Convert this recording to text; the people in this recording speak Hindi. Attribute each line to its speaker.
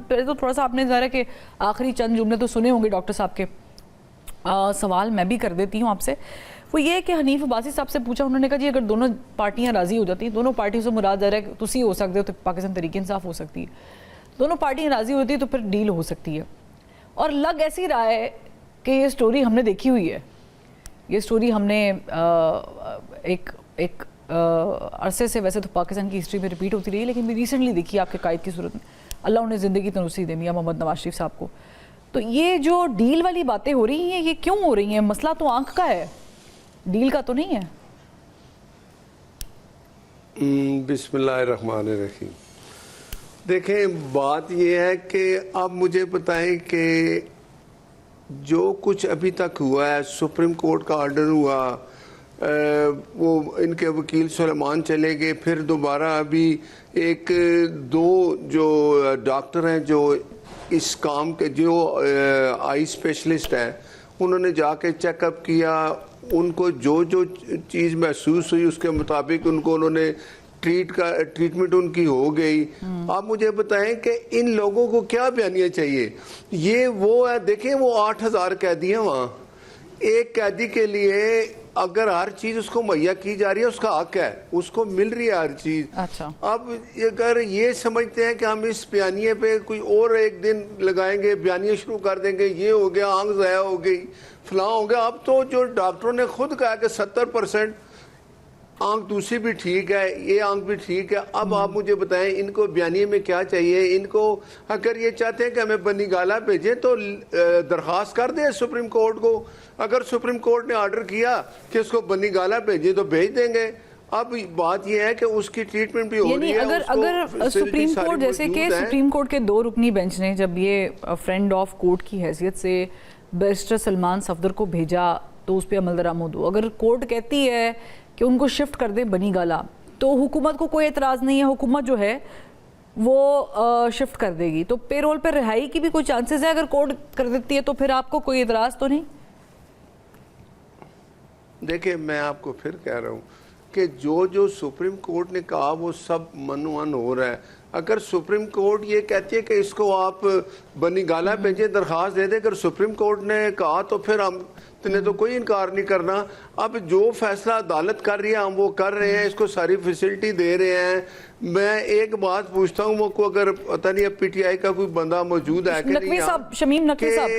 Speaker 1: पहले तो थोड़ा सा आपने ज़रा के आखिरी चंद जुमले तो सुने होंगे डॉक्टर साहब के, सवाल मैं भी कर देती हूँ आपसे। वो ये कि हनीफ अब्बासी साहब से पूछा, उन्होंने कहा जी अगर दोनों पार्टियां राज़ी हो जाती, दोनों पार्टियों से मुराद ज़रा है तुसी हो सकते हो तो पाकिस्तान तहरीक इंसाफ हो सकती है, दोनों पार्टियां राज़ी होती है तो फिर डील हो सकती है। और लग ऐसी रहा है कि ये स्टोरी हमने देखी हुई है, ये स्टोरी हमने एक अरसे से वैसे तो पाकिस्तान की हिस्ट्री में रिपीट होती रही है, लेकिन भी रिसेंटली देखी आपके कायद की सूरत में, अल्लाह उन्हें ज़िंदगी तंदुरुस्ती दे मियां मोहम्मद नवाज शरीफ साहब को। तो ये जो डील वाली बातें हो रही हैं ये क्यों हो रही हैं? मसला तो आंख का है, डील का तो नहीं है।
Speaker 2: बिस्मिल्लाहिर्रहमानिर्रहीम। देखें, बात ये है कि आप मुझे बताएं कि जो कुछ अभी तक हुआ है, सुप्रीम कोर्ट का ऑर्डर हुआ, वो इनके वकील सुलेमान चले गए, फिर दोबारा अभी एक दो जो डॉक्टर हैं जो इस काम के जो आई स्पेशलिस्ट हैं, उन्होंने जाके चेकअप किया, उनको जो जो चीज़ महसूस हुई उसके मुताबिक उनको उन्होंने ट्रीटमेंट उनकी हो गई। आप मुझे बताएं कि इन लोगों को क्या बयानिया चाहिए? ये वो है, देखें वो 8000 कैदी हैं वहाँ, एक कैदी के लिए अगर हर चीज उसको मुहैया की जा रही है, उसका हक है, उसको मिल रही है हर चीज।
Speaker 1: अच्छा, अब
Speaker 2: अगर ये समझते हैं कि हम इस बयानिए पे कोई और एक दिन लगाएंगे, बयानिया शुरू कर देंगे, ये हो गया, आंख ज़ाया हो गई, फलां हो गया। अब तो जो डॉक्टरों ने खुद कहा कि 70% आंख दूसरी भी ठीक है, ये आंख भी ठीक है। अब आप मुझे बताएं इनको बयानिए में क्या चाहिए? इनको अगर ये चाहते हैं कि हमें बनी गाला भेजें तो दरख्वास्त कर दें सुप्रीम कोर्ट को। अगर सुप्रीम कोर्ट ने ऑर्डर किया कि इसको बनी गाला भेजें तो भेज देंगे। अब बात यह है कि उसकी ट्रीटमेंट भी हो रही है।
Speaker 1: अगर सुप्रीम कोर्ट, जैसे कि सुप्रीम कोर्ट के 2 रुकनी बेंच ने जब ये फ्रेंड ऑफ कोर्ट की हैसियत से बैरिस्टर सलमान सफदर को भेजा तो उस पर अमल दरामद हो, अगर कोर्ट कहती है कि उनको शिफ्ट कर दें बनी गाला, तो हुकूमत को कोई एतराज़ नहीं है, हुकूमत जो है वो शिफ्ट कर देगी, तो पेरोल पर रिहाई की भी कोई चांसेस है अगर कोर्ट कर देती है तो फिर आपको कोई एतराज़ तो नहीं?
Speaker 2: देखिए, मैं आपको फिर कह रहा हूँ कि जो जो सुप्रीम कोर्ट ने कहा वो सब मनोवन हो रहा है। अगर सुप्रीम कोर्ट ये कहती है कि इसको आप बनी गाला भेजें, दरख्वास्त दे दे, अगर सुप्रीम कोर्ट ने कहा तो फिर हम ने तो कोई इनकार नहीं करना। अब जो फैसला अदालत कर रही है हम वो कर रहे हैं, इसको सारी फैसिलिटी दे रहे हैं। मैं एक बात पूछता हूँ, वो को अगर पता नहीं PTI का कोई बंदा मौजूद है कि नहीं,
Speaker 1: शमीम नकवी साहब